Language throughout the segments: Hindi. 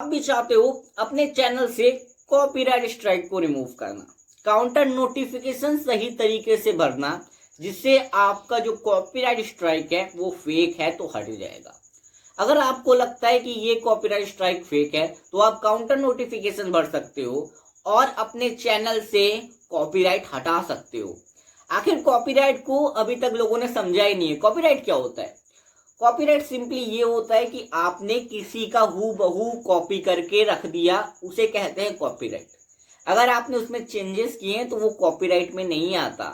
भी चाहते हो अपने चैनल से कॉपीराइट स्ट्राइक को रिमूव करना, काउंटर नोटिफिकेशन सही तरीके से भरना, जिससे आपका जो कॉपीराइट स्ट्राइक है वो फेक है तो हट जाएगा। अगर आपको लगता है कि ये कॉपीराइट स्ट्राइक फेक है तो आप काउंटर नोटिफिकेशन भर सकते हो और अपने चैनल से कॉपीराइट हटा सकते हो। आखिर कॉपीराइट को अभी तक लोगों ने समझा ही नहीं है। कॉपीराइट क्या होता है? कॉपीराइट सिंपली ये होता है कि आपने किसी का हूबहू कॉपी करके रख दिया, उसे कहते हैं कॉपीराइट। अगर आपने उसमें चेंजेस किए हैं तो वो कॉपीराइट में नहीं आता।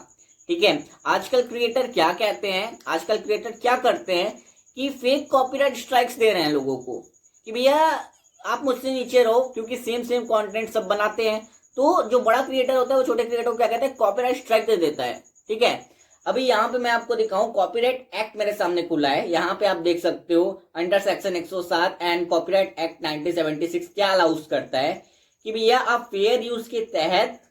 ठीक है, आजकल क्रिएटर क्या कहते हैं, आजकल क्रिएटर क्या करते हैं कि फेक कॉपीराइट स्ट्राइक्स दे रहे हैं लोगों को कि भैया आप मुझसे नीचे रहो, क्योंकि सेम सेम कंटेंट सब बनाते हैं। तो जो बड़ा क्रिएटर होता है वो छोटे क्रिएटर को क्या कहते हैं, कॉपीराइट स्ट्राइक दे देता है। ठीक है, अभी यहाँ पे मैं आपको दिखाऊं, कॉपीराइट एक्ट मेरे सामने खुला है। यहाँ पे आप देख सकते हो under section 107 and copyright act 1976 क्या अलाउस करता है कि भैया आप फेयर यूज के तहत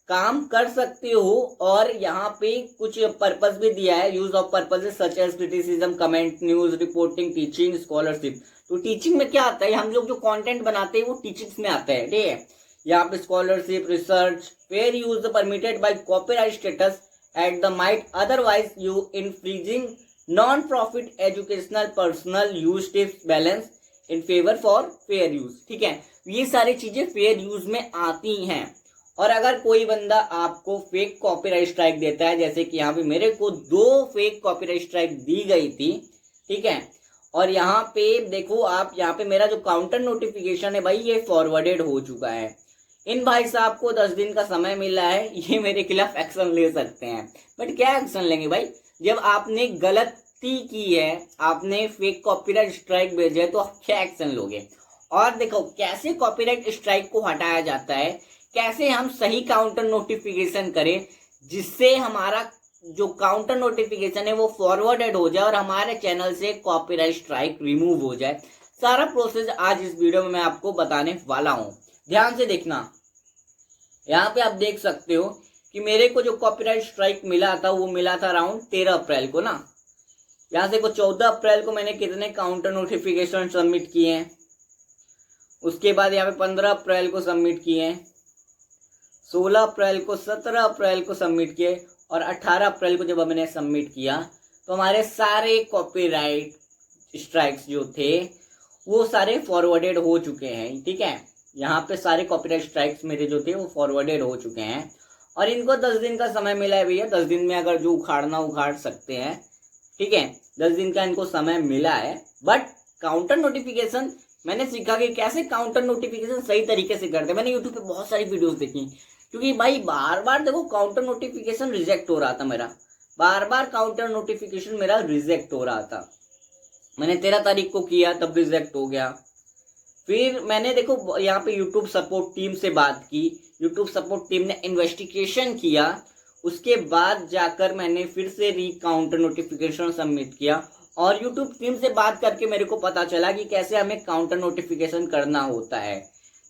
काम कर सकते हो। और यहाँ पे कुछ पर्पस भी दिया है, use of purpose such as criticism, comment, news reporting, teaching, scholarship. तो टीचिंग में क्या आता है, हम लोग जो कंटेंट बनाते हैं वो टीचिंग्स में आता है। ठीक है, यहाँ पे scholarship, research, fair use permitted by copyright status at the might otherwise you infringing non profit educational personal use tips balance in favour for fair use. ठीक है, ये सारी चीजें फेयर यूज में आती हैं। और अगर कोई बंदा आपको फेक कॉपीराइट स्ट्राइक देता है, जैसे कि यहाँ पे मेरे को 2 फेक कॉपीराइट स्ट्राइक दी गई थी। ठीक है, और यहाँ पे देखो आप, यहाँ पे मेरा जो काउंटर नोटिफिकेशन है भाई ये फॉरवर्डेड हो चुका है। इन भाई साहब को 10 दिन का समय मिला है, ये मेरे खिलाफ एक्शन ले सकते हैं। बट क्या एक्शन लेंगे भाई, जब आपने गलती की है, आपने फेक कॉपीराइट स्ट्राइक भेजा है, तो आप क्या एक्शन लोगे? और देखो कैसे कॉपीराइट स्ट्राइक को हटाया जाता है, कैसे हम सही काउंटर नोटिफिकेशन करें जिससे हमारा जो काउंटर नोटिफिकेशन है वो फॉरवर्डेड हो जाए और हमारे चैनल से कॉपीराइट स्ट्राइक रिमूव हो जाए। सारा प्रोसेस आज इस वीडियो में मैं आपको बताने वाला हूं, ध्यान से देखना। यहाँ पे आप देख सकते हो कि मेरे को जो कॉपीराइट स्ट्राइक मिला था वो मिला था अराउंड 13 अप्रैल को ना। यहाँ से को 14 अप्रैल को मैंने कितने काउंटर नोटिफिकेशन सबमिट किए हैं, उसके बाद यहाँ पे 15 अप्रैल को सबमिट किए हैं, 16 अप्रैल को, 17 अप्रैल को सबमिट किए, और 18 अप्रैल को जब मैंने सबमिट किया तो हमारे सारे कॉपीराइट स्ट्राइक्स जो थे वो सारे फॉरवर्डेड हो चुके हैं। ठीक है, यहाँ पे सारे कॉपीराइट स्ट्राइक्स मेरे जो थे वो फॉरवर्डेड हो चुके हैं और इनको 10 दिन का समय मिला है भैया। 10 दिन में अगर जो उखाड़ना उखाड़ सकते हैं। ठीक है, 10 दिन का इनको समय मिला है। बट काउंटर नोटिफिकेशन मैंने सीखा कि कैसे काउंटर नोटिफिकेशन सही तरीके से करते हैं। मैंने यूट्यूब पे बहुत सारी वीडियोस देखी, क्योंकि भाई बार बार देखो काउंटर नोटिफिकेशन रिजेक्ट हो रहा था मेरा, बार बार काउंटर नोटिफिकेशन मेरा रिजेक्ट हो रहा था। मैंने 13 तारीख को किया तब रिजेक्ट हो गया। फिर मैंने देखो यहाँ पे यूट्यूब सपोर्ट टीम से बात की, यूट्यूब सपोर्ट टीम ने इन्वेस्टिगेशन किया, उसके बाद जाकर मैंने फिर से काउंटर नोटिफिकेशन सबमिट किया और यूट्यूब टीम से बात करके मेरे को पता चला कि कैसे हमें काउंटर नोटिफिकेशन करना होता है।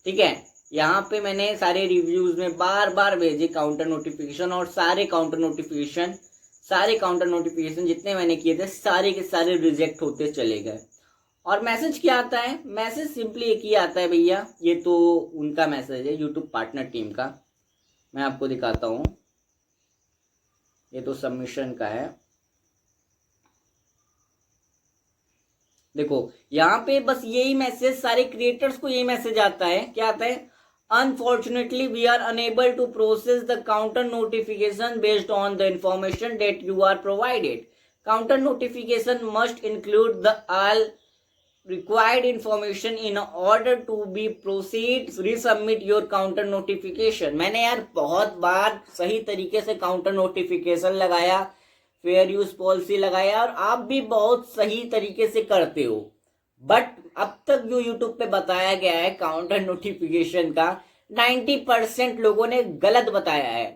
ठीक है, यहाँ पे मैंने सारे रिव्यूज में बार बार भेजे काउंटर नोटिफिकेशन और सारे काउंटर नोटिफिकेशन जितने मैंने किए थे सारे के सारे रिजेक्ट होते चले गए। और मैसेज क्या आता है, मैसेज सिंपली एक ही आता है भैया, ये तो उनका मैसेज है यूट्यूब पार्टनर टीम का, मैं आपको दिखाता हूँ। ये तो सबमिशन का है, देखो यहाँ पे बस यही मैसेज, सारे क्रिएटर्स को यही मैसेज आता है। क्या आता है, unfortunately we are unable to process the counter notification based on the information that you are provided. Counter notification must include the all required information in order to be proceed resubmit your counter notification। मैंने यार बहुत बार सही तरीके से काउंटर नोटिफिकेशन लगाया, फेयर यूज पॉलिसी लगाया और आप भी बहुत सही तरीके से करते हो। बट अब तक जो यूट्यूब पे बताया गया है काउंटर नोटिफिकेशन का 90% लोगों ने गलत बताया है।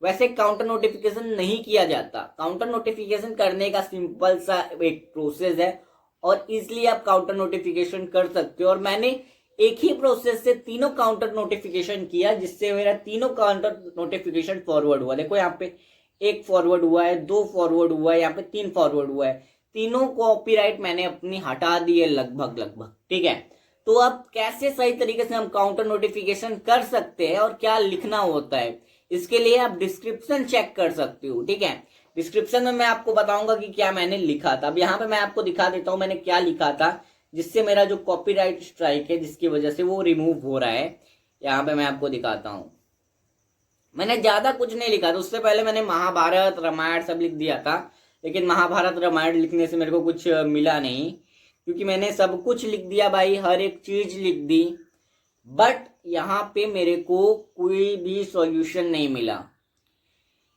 वैसे काउंटर नोटिफिकेशन नहीं किया जाता, काउंटर नोटिफिकेशन करने का सिंपल सा एक प्रोसेस है और इसलिए आप काउंटर नोटिफिकेशन कर सकते हो। और मैंने एक ही प्रोसेस से तीनों काउंटर नोटिफिकेशन किया जिससे मेरा तीनों काउंटर नोटिफिकेशन फॉरवर्ड हुआ। देखो यहाँ पे 1 फॉरवर्ड हुआ है, 2 फॉरवर्ड हुआ है, यहाँ पे 3 फॉरवर्ड हुआ है। तीनों कॉपीराइट मैंने अपनी हटा दी है लगभग। ठीक है, तो अब कैसे सही तरीके से हम काउंटर नोटिफिकेशन कर सकते हैं और क्या लिखना होता है, इसके लिए आप डिस्क्रिप्शन चेक कर सकते हो। ठीक है, डिस्क्रिप्शन में मैं आपको बताऊंगा कि क्या मैंने लिखा था। अब यहाँ पे मैं आपको दिखा देता हूँ मैंने क्या लिखा था, जिससे मेरा जो कॉपीराइट स्ट्राइक है जिसकी वजह से वो रिमूव हो रहा है। यहाँ पे मैं आपको दिखाता हूँ। मैंने ज्यादा कुछ नहीं लिखा था, उससे पहले मैंने महाभारत रामायण सब लिख दिया था, लेकिन महाभारत रामायण लिखने से मेरे को कुछ मिला नहीं, क्योंकि मैंने सब कुछ लिख दिया भाई, हर एक चीज लिख दी, बट यहाँ पे मेरे को कोई भी सॉल्यूशन नहीं मिला।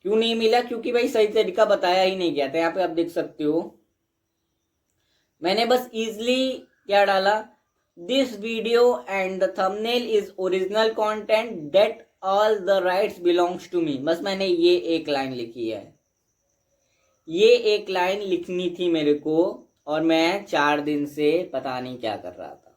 क्यों नहीं मिला? क्योंकि भाई सही तरीका बताया ही नहीं गया था। यहाँ पे आप देख सकते हो, मैंने बस इजली क्या डाला, this video and the thumbnail is original content that all the rights belongs to me. बस मैंने ये एक लाइन लिखी है, ये एक लाइन लिखनी थी मेरे को, और मैं 4 दिन से पता नहीं क्या कर रहा था।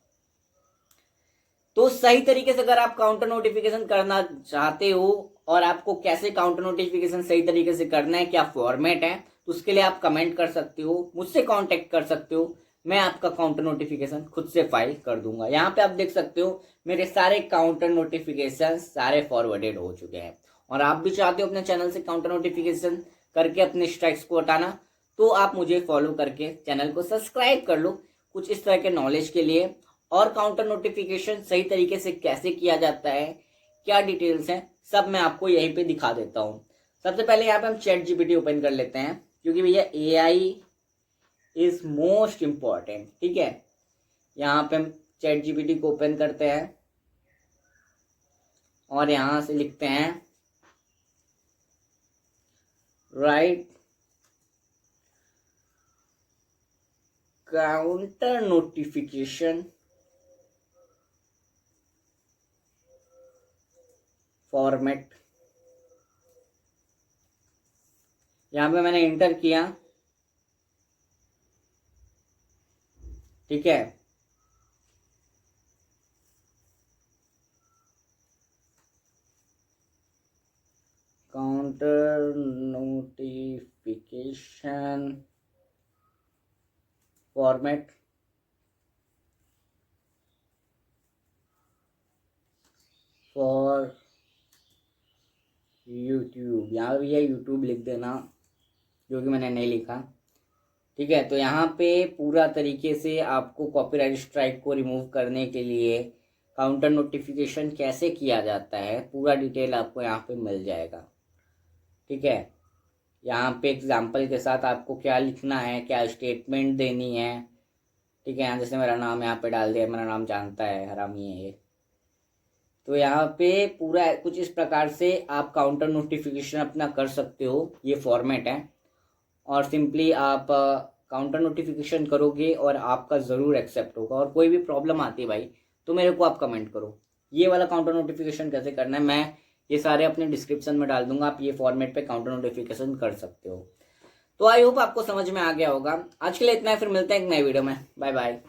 तो सही तरीके से अगर आप काउंटर नोटिफिकेशन करना चाहते हो और आपको कैसे काउंटर नोटिफिकेशन सही तरीके से करना है, क्या फॉर्मेट है, तो उसके लिए आप कमेंट कर सकते हो, मुझसे कांटेक्ट कर सकते हो, मैं आपका काउंटर नोटिफिकेशन खुद से फाइल कर दूंगा। यहाँ पे आप देख सकते हो मेरे सारे काउंटर नोटिफिकेशन सारे फॉरवर्डेड हो चुके हैं। और आप भी चाहते हो अपने चैनल से काउंटर नोटिफिकेशन करके अपने स्ट्राइक्स को हटाना, तो आप मुझे फॉलो करके चैनल को सब्सक्राइब कर लो कुछ इस तरह के नॉलेज के लिए। और काउंटर नोटिफिकेशन सही तरीके से कैसे किया जाता है, क्या डिटेल्स हैं, सब मैं आपको यहीं पे दिखा देता हूँ। सबसे पहले यहाँ पे हम चैट जीपीटी ओपन कर लेते हैं, क्योंकि भैया एआई इज मोस्ट इम्पॉर्टेंट। ठीक है, यहाँ पे हम चैट जीपीटी को ओपन करते हैं और यहाँ से लिखते हैं राइट काउंटर नोटिफिकेशन फॉर्मेट। यहां पे मैंने इंटर किया। ठीक है, counter notification format for YouTube. यहाँ भी है यूट्यूब लिख देना, जो कि मैंने नहीं लिखा। ठीक है, तो यहाँ पे पूरा तरीके से आपको कॉपीराइट स्ट्राइक को रिमूव करने के लिए काउंटर नोटिफिकेशन कैसे किया जाता है पूरा डिटेल आपको यहाँ पे मिल जाएगा। ठीक है, यहाँ पे एग्जाम्पल के साथ आपको क्या लिखना है, क्या स्टेटमेंट देनी है। ठीक है, यहाँ जैसे मेरा नाम यहाँ पे डाल दिया, मेरा नाम जानता है, हरामी है ये। तो यहाँ पे पूरा कुछ इस प्रकार से आप काउंटर नोटिफिकेशन अपना कर सकते हो, ये फॉर्मेट है। और सिंपली आप काउंटर नोटिफिकेशन करोगे और आपका ज़रूर एक्सेप्ट होगा। और कोई भी प्रॉब्लम आती है भाई तो मेरे को आप कमेंट करो, ये वाला काउंटर नोटिफिकेशन कैसे करना है, मैं ये सारे अपने डिस्क्रिप्शन में डाल दूंगा, आप ये फॉर्मेट पे काउंटर नोटिफिकेशन कर सकते हो। तो आई होप आपको समझ में आ गया होगा। आज के लिए इतना है, फिर मिलते हैं एक नए वीडियो में। Bye bye.